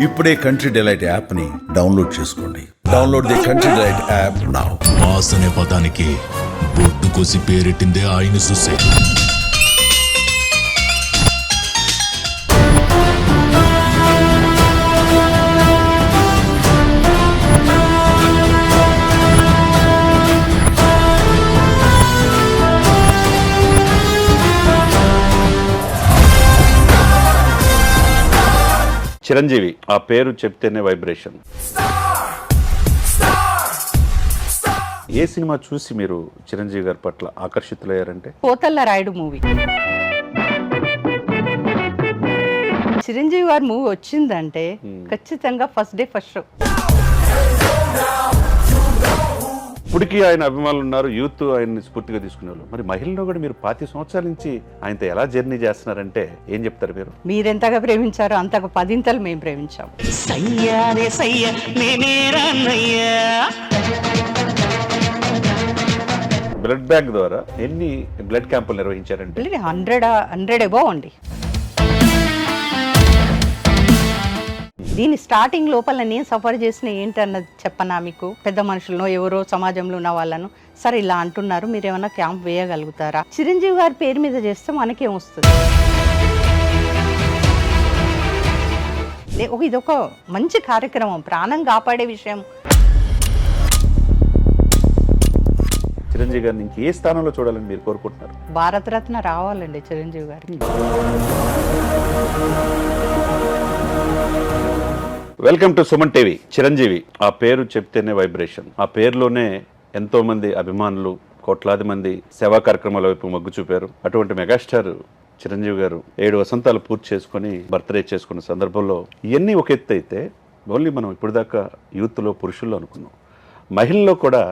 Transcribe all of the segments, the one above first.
ఇప్పుడే country delight app ని download చేసుకోండి. Download the country delight app now. Mass అనే పదానికి బొట్టు కోసి పేరెట్టిందే ఆయన చూసే. చిరంజీవి ఆ పేరు చెప్తేనే వైబ్రేషన్. ఏ సినిమా చూసి మీరు చిరంజీవి గారి పట్ల ఆకర్షితులయ్యారంటే? కోతల్ల రాయుడు మూవీ. చిరంజీవి గారి మూవీ వచ్చిందంటే ఖచ్చితంగా ఫస్ట్ డే ఫస్ట్ షో. ఇప్పటికీ ఆయన అభిమానులు ఉన్నారు, యూత్ ఆయన్ని స్ఫూర్తిగా తీసుకునేవాళ్ళు. మరి మహిళలో కూడా మీరు 25 సంవత్సరాల నుంచి ఆయనతో ఎలా జర్నీ చేస్తున్నారంటే ఏం చెప్తారు మీరు? మీరెంతగా ప్రేమించారో అంతగా 10 మేము ప్రేమించాం. బ్లడ్ బ్యాంక్ ద్వారా ఎన్ని బ్లడ్ క్యాంపులు నిర్వహించారంటే? 100 అబౌవ్ అండి. దీని స్టార్టింగ్ లోపల నేను సఫర్ చేసిన ఏంటన్నది చెప్పనా మీకు? పెద్ద మనుషులను ఎవరో సమాజంలో ఉన్న వాళ్ళను సరే ఇలా అంటున్నారు, మీరు ఏమైనా క్యాంప్ వేయగలుగుతారా? చిరంజీవి గారి పేరు మీద చేస్తే మనకేం వస్తుంది? ఇది ఒక మంచి కార్యక్రమం, ప్రాణం కాపాడే విషయం. చిరంజీవి గారిని ఇంక ఏ స్థానంలో చూడాలని మీరు కోరుకుంటున్నారు? భారతరత్న రావాలండి చిరంజీవి గారికి. Welcome to Suman TV. Chiranjeevi ఆ పేరు చెప్తేనే వైబ్రేషన్. ఆ పేరులోనే ఎంతో మంది అభిమానులు, కోట్లాది మంది సేవా కార్యక్రమాల వైపు మొగ్గు చూపారు. అటువంటి మెగాస్టార్ చిరంజీవి గారు 7 వసంతాలు పూర్తి చేసుకుని బర్త్డే చేసుకున్న సందర్భంలో ఇవన్నీ ఒక ఎత్తు అయితే, ఓన్లీ మనం ఇప్పుడు దాకా యూత్లో పురుషుల్లో అనుకున్నాం, మహిళల్లో కూడా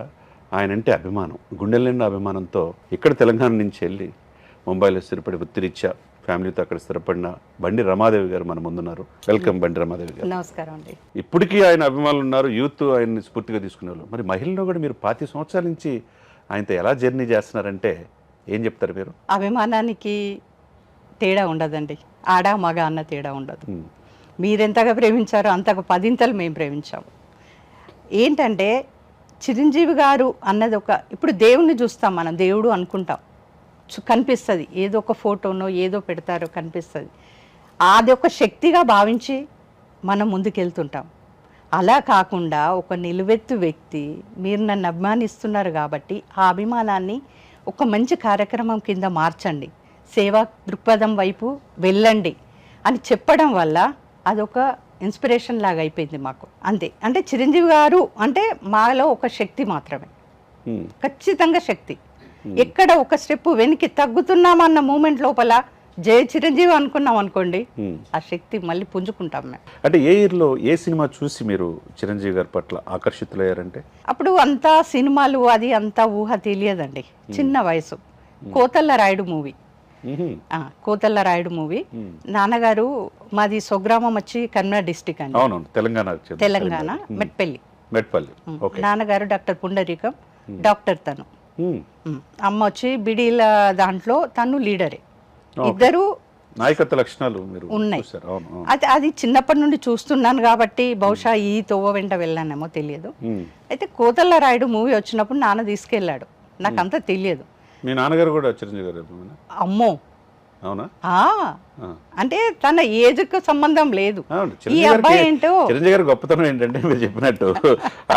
ఆయన అంటే అభిమానం, గుండెల నిండా అభిమానంతో ఇక్కడ తెలంగాణ నుంచి వెళ్ళి ముంబైలో స్థిరపడి వృత్తిరీత్యా ఫ్యామిలీతో అక్కడ స్థిరపడిన బండి రమాదేవి గారు మన ముందున్నారు. వెల్కమ్ బండి రమాదేవి గారు. నమస్కారం అండి. ఇప్పటికీ ఆయన అభిమానులు ఉన్నారు, యూత్ ఆయన్ని స్ఫూర్తిగా తీసుకునేవాళ్ళు. మరి మహిళలో కూడా మీరు 25 సంవత్సరాల నుంచి ఆయనతో ఎలా జర్నీ చేస్తున్నారంటే ఏం చెప్తారు మీరు? అభిమానానికి తేడా ఉండదండి, ఆడ మగ అన్న తేడా ఉండదు. మీరెంతగా ప్రేమించారో అంతగా 10 మేము ప్రేమించాము. ఏంటంటే చిరంజీవి గారు అన్నది ఇప్పుడు దేవుణ్ణి చూస్తాం, మనం దేవుడు అనుకుంటాం, కనిపిస్తుంది, ఏదో ఒక ఫోటోనో ఏదో పెడతారో కనిపిస్తుంది, అది ఒక శక్తిగా భావించి మనం ముందుకెళ్తుంటాం. అలా కాకుండా ఒక నిలువెత్తు వ్యక్తి, మీరు నన్ను అభిమానిస్తున్నారు కాబట్టి ఆ అభిమానాన్ని ఒక మంచి కార్యక్రమం కింద మార్చండి, సేవా దృక్పథం వైపు వెళ్ళండి అని చెప్పడం వల్ల అదొక ఇన్స్పిరేషన్ లాగా అయిపోయింది మాకు. అంతే. అంటే చిరంజీవి గారు అంటే మాలో ఒక శక్తి మాత్రమే, ఖచ్చితంగా శక్తి. ఎక్కడ ఒక స్టెప్ వెనక్కి తగ్గుతున్నామన్న మూమెంట్ లోపల జయ చిరంజీవి అనుకున్నాం అనుకోండి, ఆ శక్తి మళ్ళీ పుంజుకుంటాం మేము. అంటే ఏ ఇయర్లో ఏ సినిమా చూసి మీరు చిరంజీవి గారి పట్ల ఆకర్షితులయ్యారంటే? అప్పుడు అంతా సినిమాలు అది అంతా ఊహ తెలియదండి, చిన్న వయసు. కోతల్ల రాయుడు మూవీ. కోతల్ల రాయుడు మూవీ. నాన్నగారు మాది స్వగ్రామం వచ్చి కర్నూలు డిస్టిక్ అండి. అవును, తెలంగాణ మెట్పల్లి. నాన్నగారు డాక్టర్ పుండరీకం, డాక్టర్ తను. అమ్మ వచ్చి బిడీల దాంట్లో తను లీడరే. ఇద్దరు నాయకత్వ లక్షణాలు ఉన్నాయి. అది చిన్నప్పటి నుండి చూస్తున్నాను కాబట్టి బహుశా ఈ తోవ వెంట వెళ్ళానేమో తెలియదు. అయితే కోతల్ల రాయుడు మూవీ వచ్చినప్పుడు నాన్న తీసుకెళ్ళాడు, నాకు అంతా తెలియదు. మీ నాన్నగారు కూడా చిరంజీవి గారు? అమ్మో, అవునా? అంటే తన ఏజ్ కు సంబంధం లేదు. ఈ అబ్బాయి ఏంటో చిరంజీవి గారి గొప్పతనం ఏంటంటే మీరు చెప్పినట్టు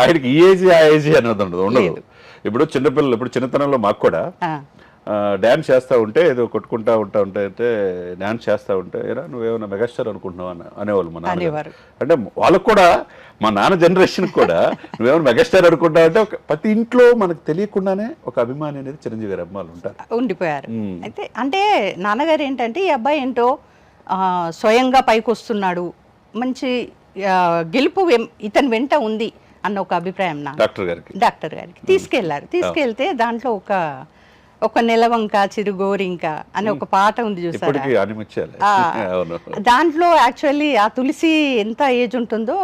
ఆయనకి ఈ ఏజ్ ఆ ఏజ్ అనేది ఉండదు. ఇప్పుడు చిన్నపిల్లలు, ఇప్పుడు చిన్నతనంలో మాకు కూడా డ్యాన్స్ చేస్తూ ఉంటే ఏదో కొట్టుకుంటా ఉంటే డ్యాన్స్ చేస్తూ ఉంటే ఏరా నువ్వేమన్నా మెగాస్టార్ అనుకుంటున్నావు అనేవాళ్ళు మా నాన్న. అంటే వాళ్ళకు కూడా, మా నాన్న జనరేషన్ కూడా నువ్వేమైనా మెగాస్టార్ అనుకుంటావు అంటే ప్రతి ఇంట్లో మనకు తెలియకుండానే ఒక అభిమాని అనేది చిరంజీవి గారి అభిమానులు ఉంటారు, ఉండిపోయారు. అయితే అంటే నాన్నగారు ఏంటంటే ఈ అబ్బాయి ఏంటో స్వయంగా పైకి వస్తున్నాడు, మంచి గెలుపు ఇతని వెంట ఉంది అన్న ఒక అభిప్రాయం డాక్టర్ గారికి తీసుకెళ్లారు. తీసుకెళ్తే దాంట్లో ఒక నెలవంక చిరుగోరింక అనే ఒక పాట ఉంది చూసారా? దాంట్లో యాక్చువల్లీ ఆ తులసి ఎంత ఏజ్ ఉంటుందో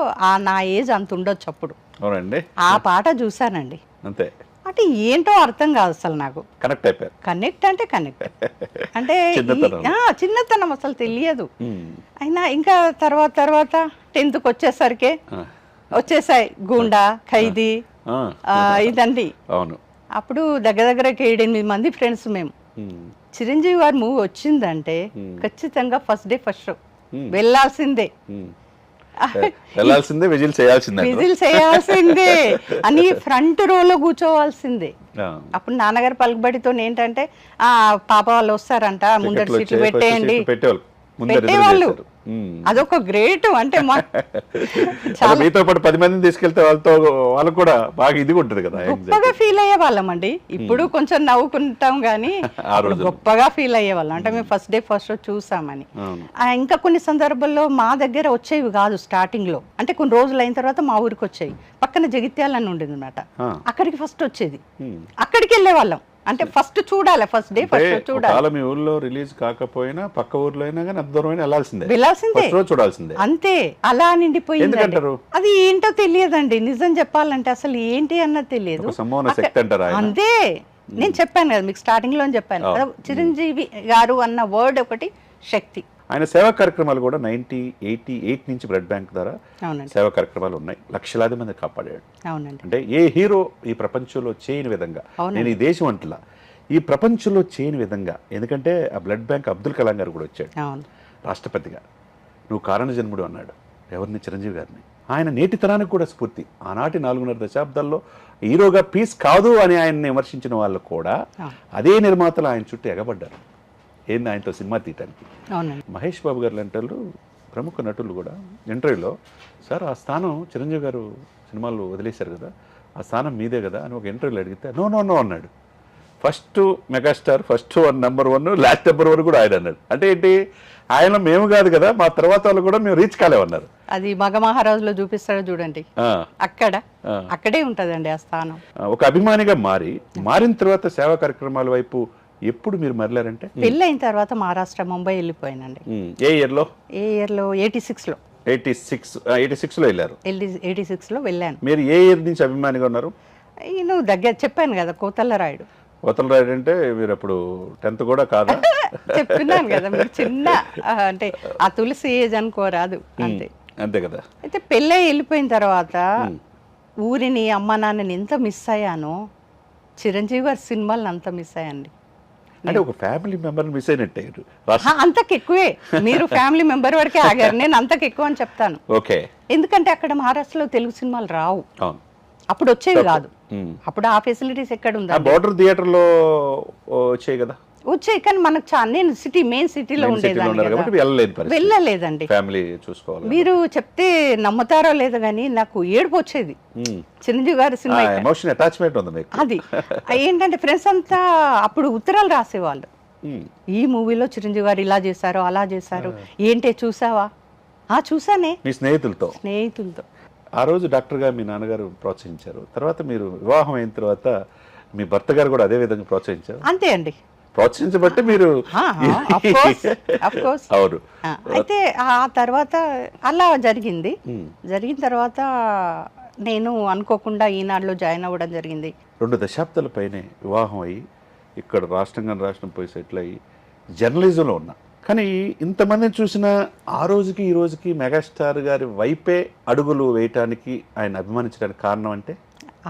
నా ఏజ్ అంత ఉండొచ్చు అప్పుడు. ఆ పాట చూసానండి, అంతే. అంటే ఏంటో అర్థం కాదు అసలు నాకు. కనెక్ట్ అయిపోయారు. కనెక్ట్ అంటే కనెక్ట్ అంటే చిన్నతనం. చిన్నతనం అసలు తెలియదు. అయినా ఇంకా తర్వాత 10th వచ్చేసరికి వచ్చేసాయి గూండా, ఖైదీ, ఇదండి. అవును. అప్పుడు దగ్గర 7-8 మంది ఫ్రెండ్స్ మేము. చిరంజీవి గారు మూవీ వచ్చిందంటే ఖచ్చితంగా ఫస్ట్ డే ఫస్ట్ షో వెళ్ళాల్సిందే, వెళ్ళాల్సిందే, విజిల్ చేయాల్సిందే, విజిల్ చేయాల్సిందే అని ఫ్రంట్ రోలో కూర్చోవాల్సిందే. అప్పుడు నాన్నగారు పలుకుబడితో ఏంటంటే పాప వాళ్ళు వస్తారంట, ముందర సీట్లు పెట్టేయండి, పెట్టేవాళ్ళు. అదొక గ్రేట్. అంటే మీతో పాటు 10 మందిని తీసుకెళ్తే వాళ్ళకు కూడా బాగా ఇదిగా ఉంటుంది కదా, గొప్పగా ఫీల్ అయ్యే వాళ్ళం అండి. ఇప్పుడు కొంచెం నవ్వుకుంటాం కానీ గొప్పగా ఫీల్ అయ్యే వాళ్ళం. అంటే మేము ఫస్ట్ డే ఫస్ట్ షో చూసామని. ఇంకా కొన్ని సందర్భాల్లో మా దగ్గర వచ్చేవి కాదు స్టార్టింగ్ లో, అంటే కొన్ని రోజులు అయిన తర్వాత మా ఊరికి వచ్చేవి. పక్కన జగిత్యాలని ఉండేది అనమాట, అక్కడికి ఫస్ట్ వచ్చేది, అక్కడికి వెళ్ళే వాళ్ళం. అంటే ఫస్ట్ చూడాలి, ఫస్ట్ డే ఫస్ట్ షో చూడాలి. మీ ఊర్లో రిలీజ్ కాకపోయినా పక్క ఊర్లో అయినా కానీ అంత దూరం వెళ్ళాల్సిందే, చూడాల్సిందే. అంతే, అలా నిండిపోయింది. అది ఏంటో తెలియదండి, నిజం చెప్పాలంటే అసలు ఏంటి అన్నది తెలియదు. అంతే, నేను చెప్పాను కదా మీకు స్టార్టింగ్ లో చెప్పాను, చిరంజీవి గారు అన్న వర్డ్ ఒకటి శక్తి. ఆయన సేవా కార్యక్రమాలు కూడా 1988 నుంచి బ్లడ్ బ్యాంక్ ద్వారా సేవా కార్యక్రమాలు ఉన్నాయి, లక్షలాది మంది కాపాడాడు. అంటే ఏ హీరో ఈ ప్రపంచంలో చేయని విధంగా, నేను ఈ దేశం అంటలా, ఈ ప్రపంచంలో చేయని విధంగా. ఎందుకంటే ఆ బ్లడ్ బ్యాంక్ అబ్దుల్ కలాం గారు కూడా వచ్చాడు రాష్ట్రపతిగా. నువ్వు కారణ జన్ముడు అన్నాడు ఎవరిని? చిరంజీవి గారిని. ఆయన నేటి తరానికి కూడా స్ఫూర్తి. ఆనాటి 4.5 దశాబ్దాల్లో హీరోగా పీస్ కాదు అని ఆయన్ని విమర్శించిన వాళ్ళు కూడా అదే నిర్మాతలు ఆయన చుట్టూ ఎగబడ్డారు, ఏంది ఆయనతో సినిమా తీయటానికి. మహేష్ బాబు గారు లాంటి వాళ్ళు, ప్రముఖ నటులు కూడా ఇంటర్వ్యూలో, సార్ ఆ స్థానం చిరంజీవి గారు సినిమాలు వదిలేశారు కదా, ఆ స్థానం మీదే కదా అని ఒక ఇంటర్వ్యూలో అడిగితే నో అన్నాడు. First megastar, first number 1, last number 1 కూడా ఆయన అన్నాడు. అంటే ఏంటి, ఆయన మేము కాదు కదా, మా తర్వాత వాళ్ళు కూడా మేము రీచ్ కాలేమన్నారు. అది మగ మహారాజులో చూపిస్తాడో చూడండి, అక్కడే ఉంటదండి ఆ స్థానం. ఒక అభిమానిగా మారిన తర్వాత సేవా కార్యక్రమాల వైపు ఎప్పుడు మీరు మరలారంటే? పెళ్ళైన తర్వాత మహారాష్ట్ర, ముంబై వెళ్ళిపోయానండి. ఏ ఇయర్లో? 86లో. 86లో వెళ్ళారు. 86లో వెళ్ళాను. మీరు ఏ ఇయర్ నుంచి అభిమానిగా ఉన్నారు? నేను దగ్గర చెప్పాను కదా, కోతల్లరాయుడు. కోతల్లరాయుడు అంటే మీరు అప్పుడు 10th కూడా కాదా? చెప్తున్నాను కదా, మీరు చిన్న, అంటే ఆ తులసి ఏజ్ అనుకోరాదు, అంతే కదా. అయితే పెళ్ళై వెళ్ళిపోయిన తర్వాత ఊరిని, అమ్మ నాన్నని ఎంత మిస్ అయ్యానో, చిరంజీవి గారి సినిమాలను అంత మిస్ అయ్యండి. అంటే ఒక ఫ్యామిలీ మెంబర్ మిస్ అయినట్టే. అంతకెక్కువే, మీరు ఫ్యామిలీ మెంబర్ వరకే ఆగారు, నేను అంతకెక్కువ అని చెప్తాను. ఓకే. ఎందుకంటే అక్కడ మహారాష్ట్రలో తెలుగు సినిమాలు రావు, అప్పుడు వచ్చేవి కాదు. అప్పుడు ఆ ఫెసిలిటీస్ ఎక్కడ ఉంది? బోర్డర్ థియేటర్లో వచ్చాయి కదా, వచ్చాయి, కానీ మనకు నేను మెయిన్ సిటీలో ఉండేదాన్ని, వెళ్ళలేదండి. ఫ్యామిలీ చూసుకోవాలి. మీరు చెప్తే నమ్ముతారో లేదో కానీ నాకు ఏడుపు వచ్చేది చిరంజీవి గారి సినిమా. ఎమోషన్ అటాచ్మెంట్ ఉంది మీకు. అది ఏంటంటే ఫ్రెండ్స్ అంతా అప్పుడు ఉత్తరాలు రాసేవాళ్ళు, ఈ మూవీలో చిరంజీవి గారు ఇలా చేశారు, అలా చేశారు, ఏంటే చూసావా? చూసానే, మీ స్నేహితులతో. ఆ రోజు డాక్టర్ గారు మీ నాన్నగారు ప్రోత్సహించారు, తర్వాత మీరు వివాహం అయిన తర్వాత మీ భర్త గారు కూడా అదే విధంగా ప్రోత్సహించారు. అంతే అండి, ప్రోత్సహించబట్టి మీరు. అవును. అయితే ఆ తర్వాత అలా జరిగింది. జరిగిన తర్వాత నేను అనుకోకుండా ఈనాడులో జాయిన్ అవ్వడం జరిగింది. 2 దశాబ్దాల పైనే వివాహం అయ్యి ఇక్కడ రాష్ట్రం పోయి సెటిల్ అయ్యి జర్నలిజంలో ఉన్నా, కానీ ఇంతమందిని చూసినా ఆ రోజుకి ఈ రోజుకి మెగాస్టార్ గారి వైపే అడుగులు వేయటానికి, ఆయన అభిమానించడానికి కారణం అంటే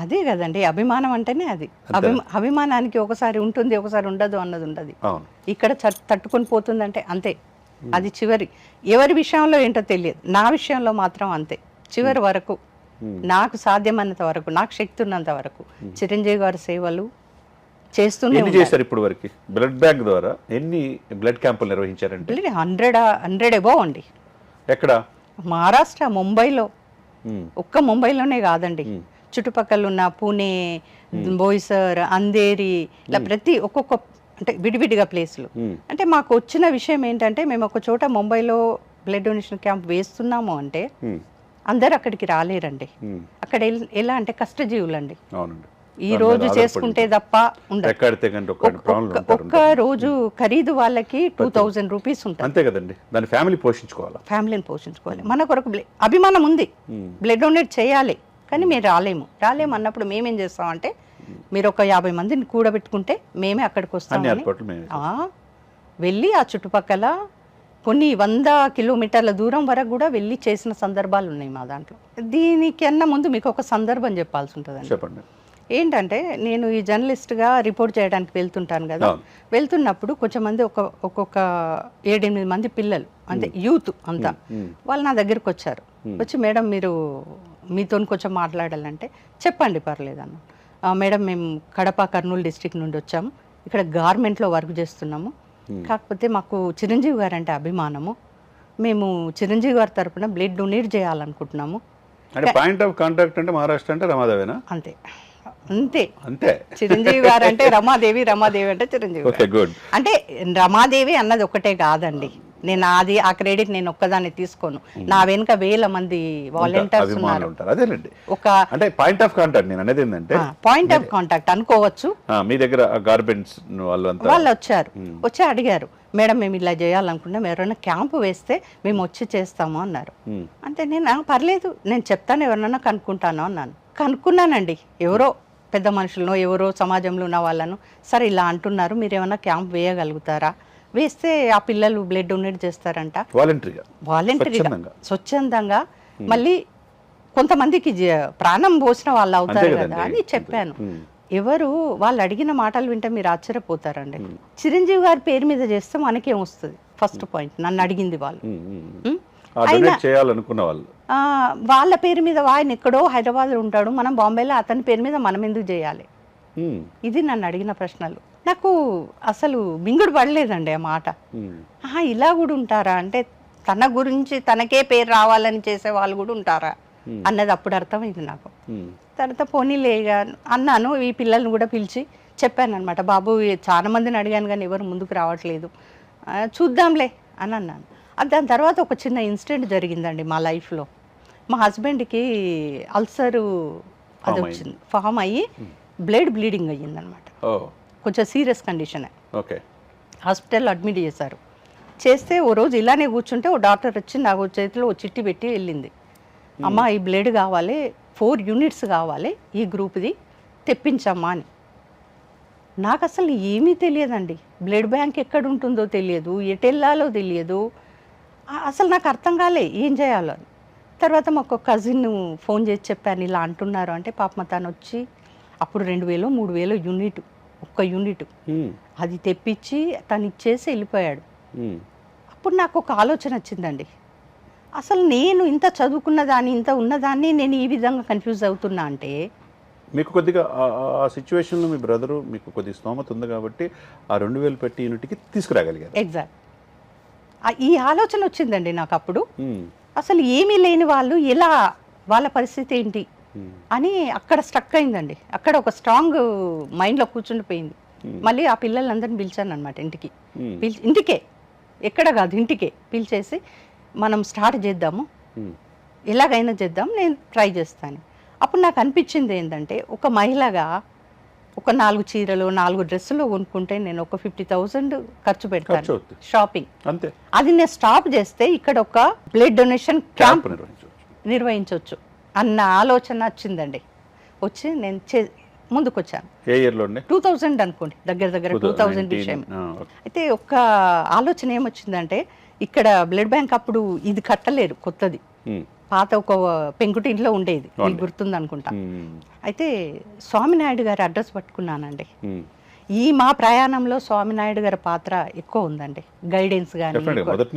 అదే కదండి, అభిమానం అంటేనే అది. అభిమానానికి ఒకసారి ఉంటుంది, ఒకసారి ఉండదు అన్నది ఉండదు. ఇక్కడ తట్టుకొని పోతుందంటే అంతే, అది చివరి. ఎవరి విషయంలో ఏంటో తెలియదు, నా విషయంలో మాత్రం అంతే. చివరి వరకు నాకు సాధ్యమైనంత వరకు, నాకు శక్తి ఉన్నంత వరకు చిరంజీవి గారి సేవలు చేస్తూనే చేశారు. ఇప్పుడు వరకు బ్లడ్ బ్యాంక్ ద్వారా ఎన్ని బ్లడ్ క్యాంపులు నిర్వహించారంటే? 100 అబోవ్ అండి. ఎక్కడ? మహారాష్ట్ర, ముంబైలో. ఒక్క ముంబైలోనే కాదండి, చుట్టుపక్కల ఉన్న పూణే, బోయిసర్, అంధేరి, ఇలా ప్రతి ఒక్కొక్క, అంటే విడివిడిగా ప్లేస్లు. అంటే మాకు వచ్చిన విషయం ఏంటంటే, మేము ఒక చోట ముంబైలో బ్లడ్ డొనేషన్ క్యాంప్ వేస్తున్నాము అంటే అందరు అక్కడికి రాలేరండి. అక్కడ ఎలా అంటే కష్టజీవులండి, ఈ రోజు చేసుకుంటే తప్ప ఉండదు. ఒక్క రోజు ఖరీదు వాళ్ళకి 2000 రూపీస్ ఉంటుంది. అంతే కదండి, దాని ఫ్యామిలీని పోషించుకోవాలి. మనకు ఒక అభిమానం ఉంది, బ్లడ్ డొనేట్ చేయాలి, కానీ మేము రాలేము అన్నప్పుడు మేమేం చేస్తామంటే మీరు ఒక 50 మందిని కూడబెట్టుకుంటే మేమే అక్కడికి అన్ని వస్తామని ఏర్పాట్లు మేమే వెళ్ళి ఆ చుట్టుపక్కల కొన్ని 100 కిలోమీటర్ల దూరం వరకు కూడా వెళ్ళి చేసిన సందర్భాలు ఉన్నాయి మా దాంట్లో. దీనికన్నా ముందు మీకు ఒక సందర్భం చెప్పాల్సి ఉంటుందండి. చెప్పండి. ఏంటంటే నేను ఈ జర్నలిస్ట్గా రిపోర్ట్ చేయడానికి వెళ్తుంటాను కదా, వెళ్తున్నప్పుడు కొంచెం మంది ఒక్కొక్క 7-8 మంది పిల్లలు అంటే యూత్ అంతా వాళ్ళు నా దగ్గరికి వచ్చారు. వచ్చి మేడం మీరు మీతో కొంచెం మాట్లాడాలంటే చెప్పండి పర్లేదన్న. మేడం మేము కడప కర్నూలు డిస్ట్రిక్ట్ నుండి వచ్చాము, ఇక్కడ గార్మెంట్లో వర్క్ చేస్తున్నాము, కాకపోతే మాకు చిరంజీవి గారు అంటే అభిమానము, మేము చిరంజీవి గారి తరపున బ్లడ్ డొనేట్ చేయాలనుకుంటున్నాము. అంటే పాయింట్ ఆఫ్ కాంటాక్ట్ అంటే మహారాష్ట్ర అంటే రమాదేవేనా? అంతే అంతే అంతే. చిరంజీవి గారు అంటే రమాదేవి, రమాదేవి అంటే చిరంజీవి ఓకే, గుడ్. అంటే రమాదేవి అన్నది ఒకటే కాదండి, నేను ఆ క్రెడిట్ నేను ఒక్కదాన్ని తీసుకోను. నా వెనుక వేల మంది వాలంటీర్స్ ఉన్నారు. అదేనండి ఒక అంటే పాయింట్ ఆఫ్ కాంటాక్ట్ నేను అనేది ఏంటంటే పాయింట్ ఆఫ్ కాంటాక్ట్ అనుకోవచ్చు. మీ దగ్గర గార్మెంట్స్ వాళ్ళు వచ్చారు, వచ్చి అడిగారు మేడం మేము ఇలా చేయాలనుకుంటున్నాం, ఎవరైనా క్యాంపు వేస్తే మేము వచ్చి చేస్తాము అన్నారు. అంటే నేను పర్లేదు నేను చెప్తాను, ఎవరినైనా కనుక్కుంటాను అన్నాను. కనుక్కున్నానండి, ఎవరో పెద్ద మనుషులను ఎవరో సమాజంలో ఉన్న వాళ్ళను, సరే ఇలా అంటున్నారు మీరు ఏమైనా క్యాంప్ వేయగలుగుతారా, వేస్తే ఆ పిల్లలు బ్లడ్ డొనేట్ చేస్తారంట వాలంటరీగా స్వచ్ఛందంగా, మళ్ళీ కొంతమందికి ప్రాణం పోసిన వాళ్ళు అవుతారు కదా అని చెప్పాను. ఎవరు వాళ్ళు అడిగిన మాటలు వింటే మీరు ఆశ్చర్యపోతారండి. చిరంజీవి గారి పేరు మీద చేస్తే మనకేం వస్తుంది, ఫస్ట్ పాయింట్ నన్ను అడిగింది వాళ్ళు. చేయాలనుకున్న వాళ్ళు వాళ్ళ పేరు మీద ఆయన ఎక్కడో హైదరాబాద్లో ఉంటాడు, మనం బాంబేలో అతని పేరు మీద మనం ఎందుకు చేయాలి, ఇది నన్ను అడిగిన ప్రశ్నలు. నాకు అసలు మింగుడు పడలేదండి ఆ మాట. ఇలా కూడా ఉంటారా అంటే తన గురించి తనకే పేరు రావాలని చేసే వాళ్ళు కూడా ఉంటారా అన్నది అప్పుడు అర్థమైంది నాకు. తర్వాత పోనీలేగా అన్నాను, ఈ పిల్లల్ని కూడా పిలిచి చెప్పాను అనమాట, బాబు చాలా మందిని అడిగాను కానీ ఎవరు ముందుకు రావట్లేదు, చూద్దాంలే అని అన్నాను. దాని తర్వాత ఒక చిన్న ఇన్సిడెంట్ జరిగిందండి మా లైఫ్లో. మా హస్బెండ్కి అల్సరు అది వచ్చింది, ఫామ్ అయ్యి బ్లడ్ బ్లీడింగ్ అయ్యిందనమాట. కొంచెం సీరియస్ కండిషనే. ఓకే. హాస్పిటల్లో అడ్మిట్ చేశారు. చేస్తే ఓ రోజు ఇలానే కూర్చుంటే ఓ డాక్టర్ వచ్చి నాకు చేతిలో ఓ చిట్టి పెట్టి వెళ్ళింది, అమ్మ ఈ బ్లడ్ కావాలి, 4 యూనిట్స్ కావాలి, ఈ గ్రూప్ది తెప్పించమ్మా అని. నాకు అసలు ఏమీ తెలియదండి, బ్లడ్ బ్యాంక్ ఎక్కడ ఉంటుందో తెలియదు, ఎటు వెళ్ళాలో తెలియదు, అసలు నాకు అర్థం కాలే ఏం చేయాలో అని. తర్వాత మాకు కజిన్ ఫోన్ చేసి చెప్పాను ఇలా అంటున్నారు అంటే, పాప తను వచ్చి అప్పుడు 2000-3000 యూనిట్, ఒక్క యూనిట్ అది తెప్పించి తను ఇచ్చేసి వెళ్ళిపోయాడు. అప్పుడు నాకు ఒక ఆలోచన వచ్చిందండి, అసలు నేను ఇంత చదువుకున్న దాన్ని ఇంత ఉన్నదాన్ని నేను ఈ విధంగా కన్ఫ్యూజ్ అవుతున్నా అంటే. మీకు కొద్దిగా ఆ సిచ్యువేషన్లో మీ బ్రదరు మీకు కొద్దిగా స్తోమత ఉంది కాబట్టి ఆ 2000 పెట్టి యూనిట్కి తీసుకురాగలిగారు. ఎగ్జాక్ట్ ఈ ఆలోచన వచ్చిందండి నాకు అప్పుడు. అసలు ఏమీ లేని వాళ్ళు ఎలా, వాళ్ళ పరిస్థితి ఏంటి అని అక్కడ స్ట్రక్ అయిందండి. అక్కడ ఒక స్ట్రాంగ్ మైండ్లో కూర్చుండిపోయింది. మళ్ళీ ఆ పిల్లలందరినీ పిలిచాను అనమాట ఇంటికి. ఇంటికే, ఎక్కడ కాదు ఇంటికే పిలిచేసి మనం స్టార్ట్ చేద్దాము, ఎలాగైనా చేద్దాం, నేను ట్రై చేస్తాను. అప్పుడు నాకు అనిపించింది ఏంటంటే, ఒక మహిళగా ఒక 4 చీరలు 4 డ్రెస్సులు కొనుక్కుంటే నేను ఒక 50,000 ఖర్చు పెడతాను షాపింగ్. అంతే. అది నేను స్టాప్ చేస్తే ఇక్కడ ఒక బ్లడ్ డొనేషన్ క్యాంప్ నిర్వహించవచ్చు అన్న ఆలోచన వచ్చిందండి. వచ్చి నేను ముందుకు వచ్చాను. ఏ ఇయర్లో? 2000 అనుకోండి, దగ్గర 2000 విషయం. అయితే ఒక ఆలోచన ఏమొచ్చిందంటే, ఇక్కడ బ్లడ్ బ్యాంక్ అప్పుడు ఇది కట్టలేరు, కొత్తది, పాత ఒక పెంకుటింట్లో ఉండేది, మీకు గుర్తుంది అనుకుంటా. అయితే స్వామినాయుడు గారి అడ్రస్ పట్టుకున్నానండి. ఈ మా ప్రయాణంలో స్వామినాయుడు గారి పాత్ర ఎక్కువ ఉందండి, గైడెన్స్ కానీ. మొదటి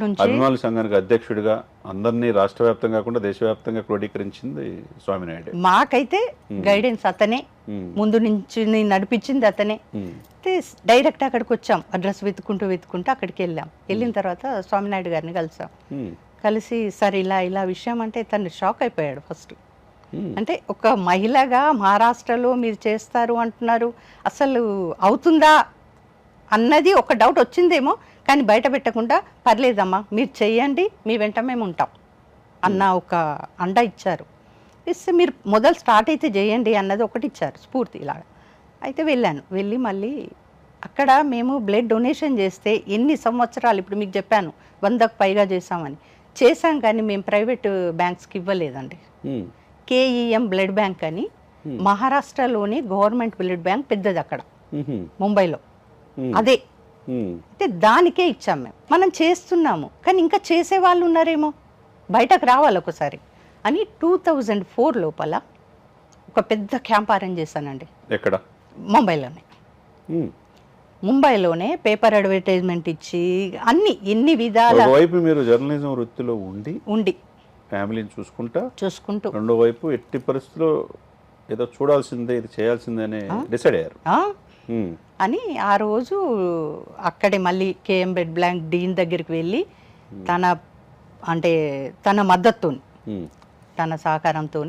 నుంచి అభిమానుల సంఘానికి అధ్యక్షుడిగా అందరినీ రాష్ట్ర వ్యాప్తంగా కాకుండా దేశవ్యాప్తంగా క్రోడీకరించింది స్వామినాయుడు. మాకైతే గైడెన్స్ అతనే, ముందు నుంచి నడిపించింది అతనే. అయితే డైరెక్ట్ అక్కడికి వచ్చాం, అడ్రస్ వెతుకుంటూ అక్కడికి వెళ్ళాం. వెళ్ళిన తర్వాత స్వామినాయుడు గారిని కలిసాం. కలిసి సరే ఇలా విషయం అంటే తను షాక్ అయిపోయాడు ఫస్ట్. అంటే ఒక మహిళగా మహారాష్ట్రలో మీరు చేస్తారు అంటున్నారు, అసలు అవుతుందా అన్నది ఒక డౌట్ వచ్చిందేమో, కానీ బయట పెట్టకుండా పర్లేదమ్మా మీరు చెయ్యండి, మీ వెంట మేము ఉంటాం అన్న ఒక అండ ఇచ్చారు. ఇస్తే మీరు మొదలు స్టార్ట్ అయితే చేయండి అన్నది ఒకటి ఇచ్చారు స్ఫూర్తి ఇలాగా. అయితే వెళ్ళాను. వెళ్ళి మళ్ళీ అక్కడ మేము బ్లడ్ డొనేషన్ చేస్తే ఎన్ని సంవత్సరాలు, ఇప్పుడు మీకు చెప్పాను 100కు పైగా చేసాం కానీ మేము ప్రైవేట్ బ్యాంక్స్కి ఇవ్వలేదండి. కేఈఎం బ్లడ్ బ్యాంక్ అని మహారాష్ట్రలోని గవర్నమెంట్ బ్లడ్ బ్యాంక్ పెద్దది అక్కడ ముంబైలో, అదే అయితే దానికే ఇచ్చాం మేము. మనం చేస్తున్నాము కానీ ఇంకా చేసే వాళ్ళు ఉన్నారేమో, బయటకు రావాలి ఒకసారి అని 2004 లోపల ఒక పెద్ద క్యాంప్ అరేంజ్ చేశానండి. ఎక్కడ? ముంబైలోనే. ముంబైలోనే పేపర్ అడ్వర్టైజ్మెంట్ ఇచ్చి ఎన్ని విధాల, ఒకవైపు మీరు జర్నలిజం వృత్తిలో ఉండి ఫ్యామిలీని చూసుకుంటూ రెండో వైపు ఎట్టి పరిస్థితుల్లో ఏదో చూడాల్సిందే, ఇది చేయాల్సిందే అని డిసైడ్ అయ్యారు అని ఆ రోజు అక్కడే మళ్ళీ కేఎం బెడ్ బ్లాంక్ డీన్ దగ్గరికి వెళ్ళి తన మద్దతుతో, తన సహకారంతో,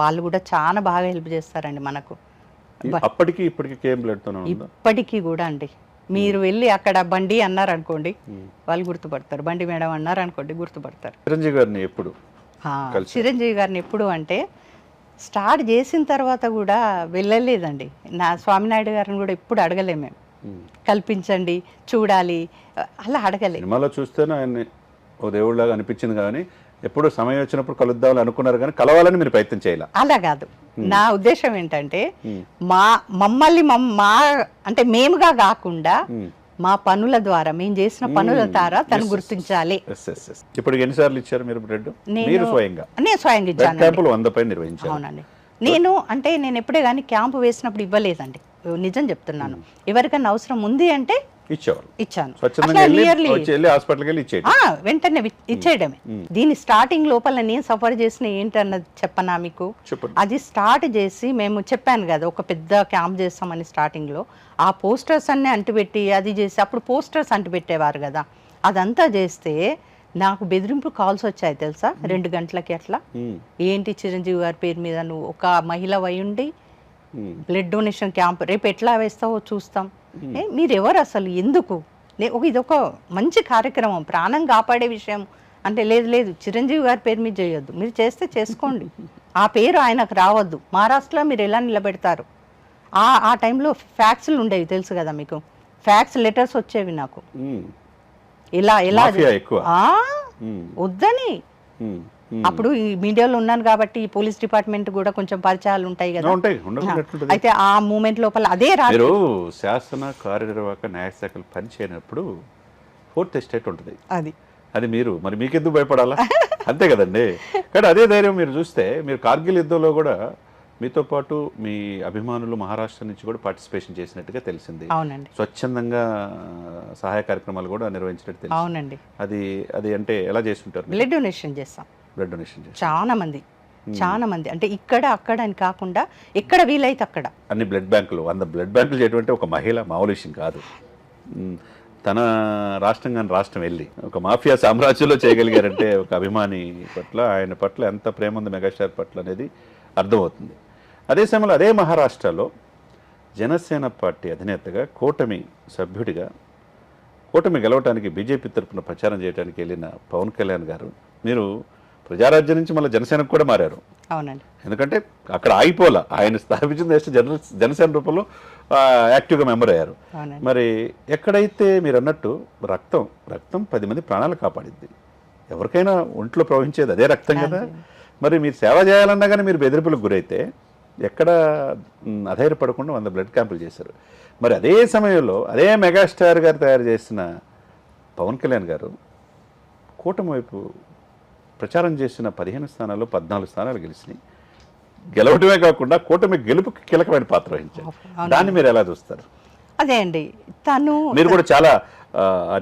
వాళ్ళు కూడా చాలా బాగా హెల్ప్ చేస్తారండి మనకు. అప్పటికి ఇప్పటికి కేఎం బ్లడ్తోనే ఇప్పటికీ కూడా అండి. మీరు వెళ్ళి అక్కడ బండి అన్నారు అనుకోండి వాళ్ళు గుర్తుపడతారు, బండి మేడం అన్నారు అనుకోండి గుర్తుపడతారు. చిరంజీవి గారిని ఎప్పుడు అంటే స్టార్ట్ చేసిన తర్వాత కూడా వెళ్ళలేదండి. నా స్వామినాయుడు గారిని కూడా ఎప్పుడు అడగలేము మేము, కల్పించండి చూడాలి అలా అడగలేదు. సినిమాలో చూస్తేనే ఆయన్ని ఓ దేవుడిలాగా అనిపించింది కానీ ఎప్పుడు సమయం వచ్చినప్పుడు కలుద్దామని అనుకున్నారు కానీ కలవాలని మీరు ప్రయత్నం చేయాలి. అలా కాదు, నా ఉద్దేశం ఏంటంటే మమ్మల్ని అంటే మేముగా కాకుండా మా పనుల ద్వారా, మేము చేసిన పనుల ద్వారా తను గుర్తించాలి. ఇప్పుడు ఎన్నిసార్లు ఇచ్చారు మీరు బ్లడ్? నేను స్వయంగా ఇచ్చాను. 100 పైన నిర్వహించారు. అవునండి. నేను ఎప్పుడే కానీ క్యాంపు వేసినప్పుడు ఇవ్వలేదండి, నిజం చెప్తున్నాను. ఎవరికైనా అవసరం ఉంది అంటే ఇచ్చాను. వెంటనే ఇచ్చేయడమే. దీని స్టార్టింగ్ లోపల నేను సఫర్ చేసిన ఏంటన్నది చెప్పనా మీకు? అది స్టార్ట్ చేసి మేము చెప్పాను కదా ఒక పెద్ద క్యాంప్ చేస్తామని స్టార్టింగ్ లో, ఆ పోస్టర్స్ అన్ని అంటిపెట్టి అది చేసి, అప్పుడు పోస్టర్స్ అంటిపెట్టేవారు కదా, అదంతా చేస్తే నాకు బెదిరింపు కాల్స్ వచ్చాయి తెలుసా, 2 గంటలకి అట్లా. ఏంటి చిరంజీవి గారి పేరు మీద నువ్వు ఒక మహిళ అయ్యుండి బ్లడ్ డొనేషన్ క్యాంప్ రేపు ఎట్లా వేస్తావో చూస్తాం, మీరు ఎవరు అసలు, ఎందుకు, ఇది ఒక మంచి కార్యక్రమం, ప్రాణం కాపాడే విషయం అంటే, లేదు చిరంజీవి గారి పేరు మీద చేయొద్దు, మీరు చేస్తే చేసుకోండి, ఆ పేరు ఆయనకు రావద్దు, మహారాష్ట్రలో మీరు ఎలా నిలబెడతారు. ఆ టైంలో ఫ్యాక్స్లు ఉండేవి తెలుసు కదా మీకు, ఫ్యాక్స్ లెటర్స్ వచ్చేవి నాకు, ఇలా వద్దని. అప్పుడు ఈ మీడియాలో ఉన్నాను కాబట్టి ఈ పోలీస్ డిపార్ట్మెంట్ కూడా కొంచెం పరిచయాలు ఉంటాయి కదా. అయితే ఆ మూమెంట్ లోపల అదే మీరు శాసన కార్యనిర్వాహక న్యాయశాఖలు పనిచేయనప్పుడు 4th ఎస్టేట్ ఉంటుంది, అది మీరు మరి మీకెందుకు భయపడాలా? అంతే కదండి. కానీ అదే ధైర్యం మీరు చూస్తే, మీరు కార్గిల్ యుద్ధంలో కూడా మీతో పాటు మీ అభిమానులు మహారాష్ట్ర నుంచి కూడా పార్టిసిపేషన్ చేసినట్టుగా తెలిసింది. అవునండి. స్వచ్ఛందంగా సహాయ కార్యక్రమాలు కూడా నిర్వహించినట్టు తెలిసింది. అవునండి. అది అంటే ఎలా చేస్తుంటారు? బ్లడ్ డొనేషన్ చేస్తాం. బ్లడ్ డొనేషన్ చాలా మంది అంటే ఇక్కడ అక్కడ అని కాకుండా ఎక్కడ వీలైతే అక్కడ అన్ని బ్లడ్ బ్యాంకులు 100 బ్లడ్ బ్యాంకులు చేయటువంటి ఒక మహిళ మామూలు విషయం కాదు. తన రాష్ట్రం వెళ్ళి ఒక మాఫియా సామ్రాజ్యంలో చేయగలిగారంటే ఒక అభిమాని పట్ల, ఆయన పట్ల ఎంత ప్రేమ ఉంది మెగాస్టార్ పట్ల అనేది అర్థమవుతుంది. అదే సమయంలో అదే మహారాష్ట్రలో జనసేన పార్టీ అధినేతగా, కూటమి సభ్యుడిగా, కూటమి గెలవటానికి బీజేపీ తరఫున ప్రచారం చేయడానికి వెళ్ళిన పవన్ కళ్యాణ్ గారు, మీరు ప్రజారాజ్యం నుంచి మళ్ళీ జనసేనకు కూడా మారారు. అవునండి. ఎందుకంటే అక్కడ ఆగిపోలా, ఆయన స్థాపించిన జనసేన రూపంలో యాక్టివ్గా మెంబర్ అయ్యారు. మరి ఎక్కడైతే మీరు అన్నట్టు రక్తం 10 మంది ప్రాణాలు కాపాడిద్ది, ఎవరికైనా ఒంట్లో ప్రవహించేది అదే రక్తం కదా. మరి మీరు సేవ చేయాలన్నా కానీ మీరు బెదిరింపులకు గురైతే ఎక్కడ అధైర్యపడకుండా 100 బ్లడ్ క్యాంపులు చేశారు. మరి అదే సమయంలో అదే మెగాస్టార్ గారు తయారు చేసిన పవన్ కళ్యాణ్ గారు కూటమి వైపు ప్రచారం చేసిన 15 స్థానాల్లో 14 స్థానాలు గెలిచినాయి. గెలవటమే కాకుండా కూటమి గెలుపుకి కీలకమైన పాత్ర వహించారు. దాన్ని మీరు ఎలా చూస్తారు? అదే అండి, మీరు కూడా చాలా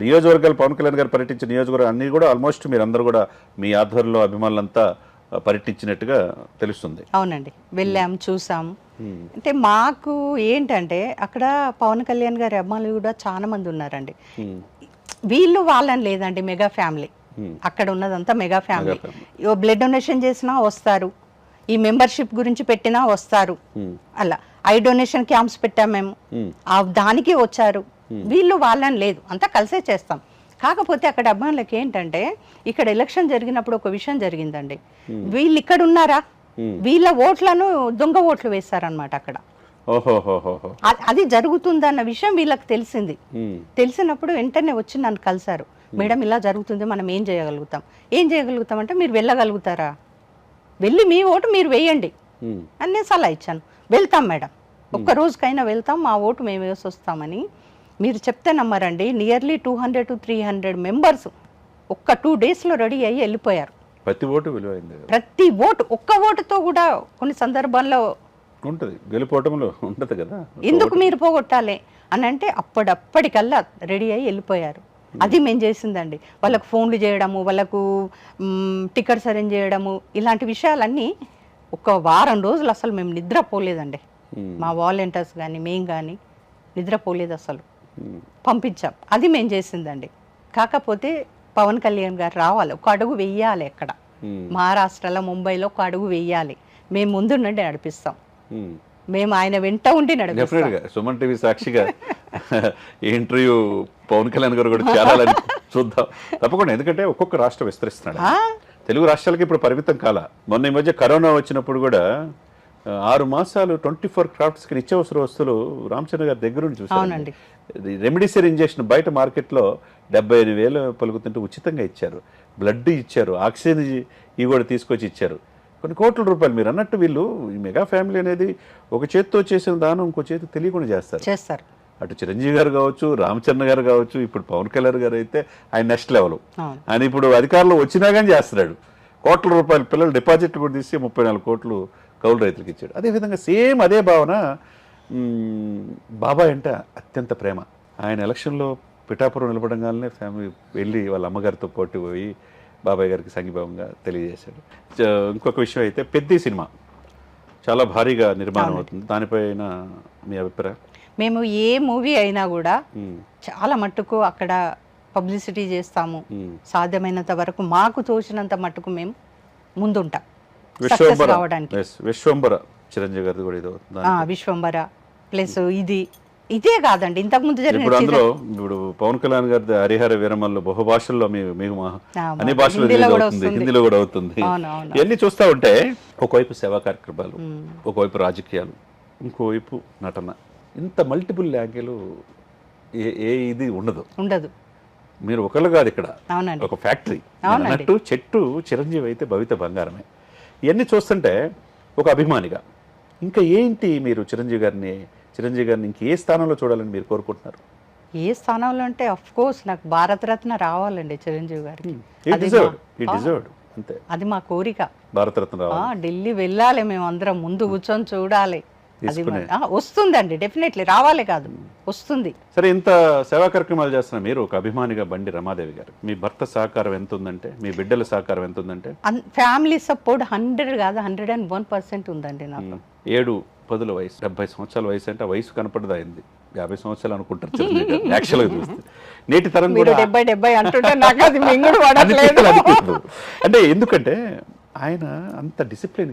నియోజకవర్గాలు, పవన్ కళ్యాణ్ గారు పర్యటించిన నియోజకవర్గాలు అన్నీ కూడా ఆల్మోస్ట్ మీరందరూ కూడా మీ ఆధ్వర్యంలో అభిమానులంతా పర్యటించినట్టుగా తెలుస్తుంది. అవునండి, వెళ్ళాం, చూసాం. అంటే మాకు ఏంటంటే అక్కడ పవన్ కళ్యాణ్ గారి అభిమానులు కూడా చాలా మంది ఉన్నారండి. వీళ్ళు వాళ్ళని లేదండి, మెగా ఫ్యామిలీ, అక్కడ ఉన్నదంతా మెగా ఫ్యామిలీ. బ్లడ్ డొనేషన్ చేసినా వస్తారు, ఈ మెంబర్షిప్ గురించి పెట్టినా వస్తారు, అలా ఐ డొనేషన్ క్యాంప్స్ పెట్టాం మేము, దానికి వచ్చారు. వీళ్ళు వాళ్ళని లేదు, అంతా కలిసే చేస్తాం. కాకపోతే అక్కడ అభిమానులకి ఏంటంటే ఇక్కడ ఎలక్షన్ జరిగినప్పుడు ఒక విషయం జరిగిందండి, వీళ్ళు ఇక్కడ ఉన్నారా, వీళ్ళ ఓట్లను దొంగ ఓట్లు వేస్తారనమాట అక్కడ. అది జరుగుతుందన్న విషయం వీళ్ళకి తెలిసింది. తెలిసినప్పుడు వెంటనే వచ్చి నన్ను కలిసారు. మేడం ఇలా జరుగుతుంది, మనం ఏం చేయగలుగుతాం అంటే, మీరు వెళ్ళగలుగుతారా, వెళ్ళి మీ ఓటు మీరు వేయండి, అని నేను సలహా ఇచ్చాను. వెళ్తాం మేడం, ఒక్క రోజుకైనా వెళ్తాం, మా ఓటు మేము వేసి వస్తామని. మీరు చెప్తే నమ్మరండి, నియర్లీ 200 to 300 మెంబర్స్ ఒక్క 2 డేస్లో రెడీ అయ్యి వెళ్ళిపోయారు. ప్రతి ఓటు విలువైంది, ప్రతి ఓటు, ఒక్క ఓటుతో కూడా కొన్ని సందర్భాల్లో ఉంటుంది, గెలిపోవటంలో ఉంటుంది కదా. ఎందుకు మీరు పోగొట్టాలి అని అంటే అప్పటికల్లా రెడీ అయ్యి వెళ్ళిపోయారు. అది మేము చేసిందండి. వాళ్ళకు ఫోన్లు చేయడము, వాళ్ళకు టికెట్స్ అరేంజ్ చేయడము, ఇలాంటి విషయాలన్నీ ఒక వారం రోజులు అసలు మేము నిద్రపోలేదండి. మా వాలంటీర్స్ కానీ మేము కానీ నిద్రపోలేదు అసలు. పంపించాం, అది మేము చేసిందండి. కాకపోతే పవన్ కళ్యాణ్ గారు రావాలి, ఒక అడుగు వెయ్యాలి, ఎక్కడ మహారాష్ట్రలో ముంబైలో ఒక అడుగు వెయ్యాలి, మేము ముందు నుండి నడిపిస్తాం, మేము ఆయన వెంట ఉండి నడిపిస్తాం. డెఫినెట్గా సుమన్ టీవీ సాక్షిగా ఈ ఇంటర్వ్యూ పవన్ కళ్యాణ్ గారు కూడా చేరాలని చూద్దాం తప్పకుండా. ఎందుకంటే ఒక్కొక్క రాష్ట్రం విస్తరిస్తున్నాడు, తెలుగు రాష్ట్రాలకి ఇప్పుడు పరిమితం కాల. మొన్న ఈ మధ్య కరోనా వచ్చినప్పుడు కూడా 6 మాసాలు 24 క్రాఫ్ట్స్కి నిత్యావసర వస్తువులు రామచంద్ర గారి దగ్గర నుండి చూసాను. రెమిడిసివిర్ ఇంజెక్షన్ బయట మార్కెట్లో 75,000 పలుకుతుంటే ఉచితంగా ఇచ్చారు, బ్లడ్ ఇచ్చారు, ఆక్సిజన్ ఇవి కూడా తీసుకొచ్చి ఇచ్చారు, కొన్ని కోట్ల రూపాయలు. మీరు అన్నట్టు వీళ్ళు ఈ మెగా ఫ్యామిలీ అనేది ఒక చేతితో చేసిన దానం ఇంకో చేతి తెలియకుండా చేస్తారు. అటు చిరంజీవి గారు కావచ్చు, రామచంద్ర గారు కావచ్చు, ఇప్పుడు పవన్ కళ్యాణ్ గారు అయితే ఆయన నెక్స్ట్ లెవెల్. ఆయన ఇప్పుడు అధికారంలో వచ్చినా కానీ చేస్తున్నాడు. కోట్ల రూపాయలు పిల్లలు డిపాజిట్లు కూడా తీసి 34 కోట్లు కౌలు రైతులకు ఇచ్చాడు. అదేవిధంగా సేమ్ అదే భావన బాబాయ్ అంటే అత్యంత ప్రేమ. ఆయన ఎలక్షన్లో పిఠాపురం నిలబడంగానే ఫ్యామిలీ వెళ్ళి వాళ్ళ అమ్మగారితో పోటీ పోయి బాబాయ్ గారికి సంఘీభావంగా తెలియజేశాడు. ఇంకొక విషయం అయితే పెద్ద సినిమా చాలా భారీగా నిర్మాణం అవుతుంది, దానిపైన మీ అభిప్రాయం? మేము ఏ మూవీ అయినా కూడా చాలా మట్టుకు అక్కడ పబ్లిసిటీ చేస్తాము, సాధ్యమైనంత వరకు మాకు తోచినంత మట్టుకు మేము ముందుంటాం. విశ్వంబర చిరంజీవి గారిది కూడా ఇది విశ్వంబర ప్లస్ ఇదే కాదండి, ఇంతకు ముందు ఇప్పుడు అందులో ఇప్పుడు పవన్ కళ్యాణ్ గారి హరిహర వీరమల్లో బహుభాషల్లో మీకు అన్ని భాషల్లో అవుతుంది, హిందీలో కూడా అవుతుంది. ఇవన్నీ చూస్తూ ఉంటే ఒకవైపు సేవా కార్యక్రమాలు, ఒకవైపు రాజకీయాలు, ఇంకోవైపు నటన, ఇంత మల్టిపుల్ యాంగిల్ ఇది ఉండదు. మీరు ఒకళ్ళు కాదు, ఇక్కడ ఒక ఫ్యాక్టరీ అన్నట్టు. చెట్టు చిరంజీవి అయితే భవిత బంగారమే. ఇవన్నీ చూస్తుంటే ఒక అభిమానిగా ఇంకా ఏంటి మీరు చిరంజీవి గారిని ఇంకే స్థానంలో చూడాలని మీరు కోరుకుంటున్నారు? ఏ స్థానంలో అంటే అఫ్ కోర్స్ నాకు భారతరత్న రావాలండి చిరంజీవి గారికి. అది మా కోరిక. భారతరత్న రావాలి, ఢిల్లీ వెళ్ళాలి, మేము అందరం ముందు కూర్చొని చూడాలి. అది వస్తుందండి, డెఫినెట్లీ రావాలి కాదు, వస్తుంది. సరే, ఇంత సేవా కార్యక్రమాలు చేస్తున్న మీరు ఒక అభిమానిగా బండి రమాదేవి గారు, మీ భర్త సహకారం ఎంత ఉందంటే, మీ బిడ్డల సహకారం ఎంత ఉందంటే? ఫ్యామిలీ సపోర్ట్ 100 కాదు 101% ఉందండి నాకు. 7-10 వయసు, 70 సంవత్సరాల వయసు అంటే ఆ వయసు కనపడదు, అయింది 50 సంవత్సరాలు అనుకుంటారు యాక్చువల్గా చూస్తే. నేటి తరం కూడా 70 అంటుంటే నాకు అది మింగుడు పడట్లేదు. అంటే ఎందుకంటే ఆయన అంత డిసిప్లిన్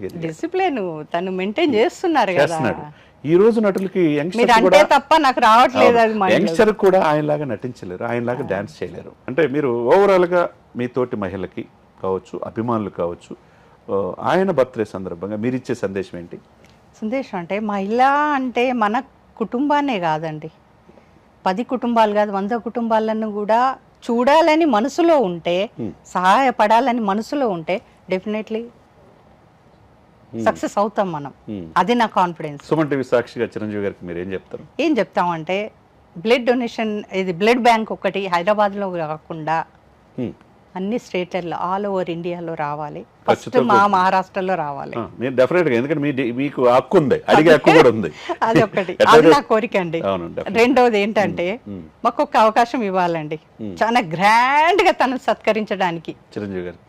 తను మెయింటైన్ చేస్తున్నారు కదా. ఈ రోజు నటులకి యంగ్స్టర్ కూడా ఆయనలాగా నటించలేరు, ఆయనలాగా డాన్స్ చేయలేరు. అంటే మీరు ఓవరాల్గా మీ తోటి మహిళలకి కావచ్చు, అభిమానులు కావచ్చు, ఆయన బర్త్డే సందర్భంగా మీరు ఇచ్చే సందేశం ఏంటి? సందేశం అంటే మహిళ అంటే మన కుటుంబాన్నే కాదండి, 10 కుటుంబాలు కాదు 100 కుటుంబాలను కూడా చూడాలని మనసులో ఉంటే, సహాయపడాలని మనసులో ఉంటే డెఫినెట్లీ సక్సెస్ అవుతాం మనం. అది నా కాన్ఫిడెన్స్. సుమన్ టీవీ సాక్షిగా చిరంజీవి గారికి మీరు ఏం చెప్తారు? ఏం చెప్తామంటే బ్లడ్ డొనేషన్, ఇది బ్లడ్ బ్యాంక్ ఒకటి హైదరాబాద్లో కాకుండా అన్ని స్టేట్లలో ఆల్ ఓవర్ ఇండియాలో రావాలి. ఫస్ట్ మా మహారాష్ట్రలో రావాలి. ఎందుకంటే మీకు హక్కు ఉంది, అడిగే హక్కు కూడా ఉంది. అది ఒకటి, అది నా కోరిక అండి. రెండోది ఏంటంటే మాకు ఒక అవకాశం ఇవ్వాలండి, చాలా గ్రాండ్ గా తను సత్కరించడానికి. చిరంజీవి గారు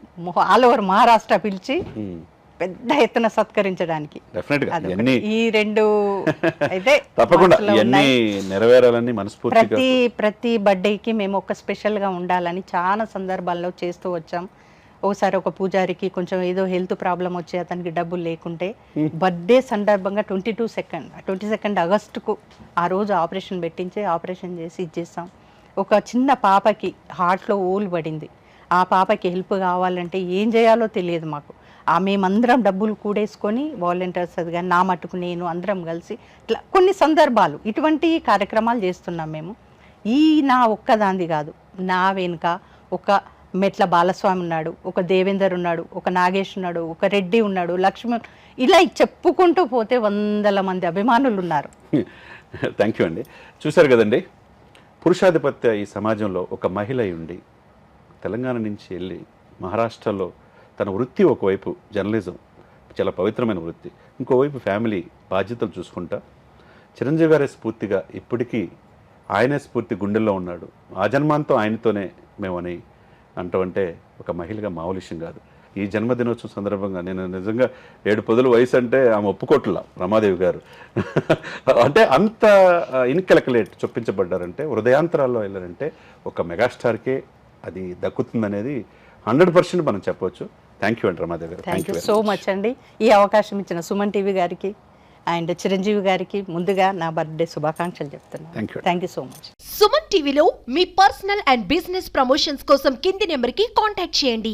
ఆల్ ఓవర్ మహారాష్ట్ర పిలిచి పెద్ద ఎత్తున సత్కరించడానికి. ఈ 2 అయితే తప్పకుండా నెరవేరాలని మనస్ఫూర్తిగా. ప్రతి బర్త్డేకి మేము ఒక స్పెషల్ గా ఉండాలని చాలా సందర్భాల్లో చేస్తూ వచ్చాం. ఒకసారి ఒక పూజారికి కొంచెం ఏదో హెల్త్ ప్రాబ్లం వచ్చి అతనికి డబ్బులు లేకుంటే బర్త్డే సందర్భంగా 22 ఆగస్టుకు ఆ రోజు ఆపరేషన్ చేసి ఇచ్చేస్తాం. ఒక చిన్న పాపకి హార్ట్లో ఓలు పడింది, ఆ పాపకి హెల్ప్ కావాలంటే ఏం చేయాలో తెలియదు మాకు. మేమందరం డబ్బులు కూడేసుకొని వాలంటీర్స్ అది కానీ నా మట్టుకు నేను అందరం కలిసి ఇట్లా కొన్ని సందర్భాలు ఇటువంటి కార్యక్రమాలు చేస్తున్నాం మేము. నా ఒక్కదాంది కాదు, నా వెనుక ఒక మెట్ల బాలస్వామి ఉన్నాడు, ఒక దేవేందర్ ఉన్నాడు, ఒక నాగేష్ ఉన్నాడు, ఒక రెడ్డి ఉన్నాడు, లక్ష్మణ్, ఇలా చెప్పుకుంటూ పోతే వందల మంది అభిమానులు ఉన్నారు. థ్యాంక్ యూ అండి. చూశారు కదండి, పురుషాధిపత్య ఈ సమాజంలో ఒక మహిళ అయి ఉండి తెలంగాణ నుంచి వెళ్ళి మహారాష్ట్రలో తన వృత్తి ఒకవైపు జర్నలిజం చాలా పవిత్రమైన వృత్తి, ఇంకోవైపు ఫ్యామిలీ బాధ్యతలు చూసుకుంటా చిరంజీవి గారే స్ఫూర్తిగా ఇప్పటికీ ఆయనే స్ఫూర్తి గుండెల్లో ఉన్నాడు, ఆ జన్మాంతం ఆయనతోనే మేమని అంటామంటే ఒక మహిళగా మామూలు విషయం కాదు. ఈ జన్మదినోత్సవం సందర్భంగా నేను నిజంగా 7 పదుల వయసు అంటే ఆమె ఒప్పుకోట్ల రమాదేవి గారు అంటే అంత ఇన్కెలకులేట్ చొప్పించబడ్డారంటే, హృదయాంతరాల్లో వెళ్ళారంటే ఒక మెగాస్టార్కే అది దక్కుతుందనేది 100% మనం చెప్పవచ్చు. థ్యాంక్ యూ అండి రమాదేవి గారు. థ్యాంక్ యూ సో మచ్ అండి. ఈ అవకాశం ఇచ్చిన సుమన్ టీవీ గారికి అండ్ చిరంజీవి గారికి ముందుగా నా బర్త్డే శుభాకాంక్షలు చెప్తున్నాను. Thank you so much. Suman టీవీలో మీ పర్సనల్ అండ్ బిజినెస్ ప్రమోషన్స్ కోసం కింది నెంబర్కి కాంటాక్ట్ చేయండి.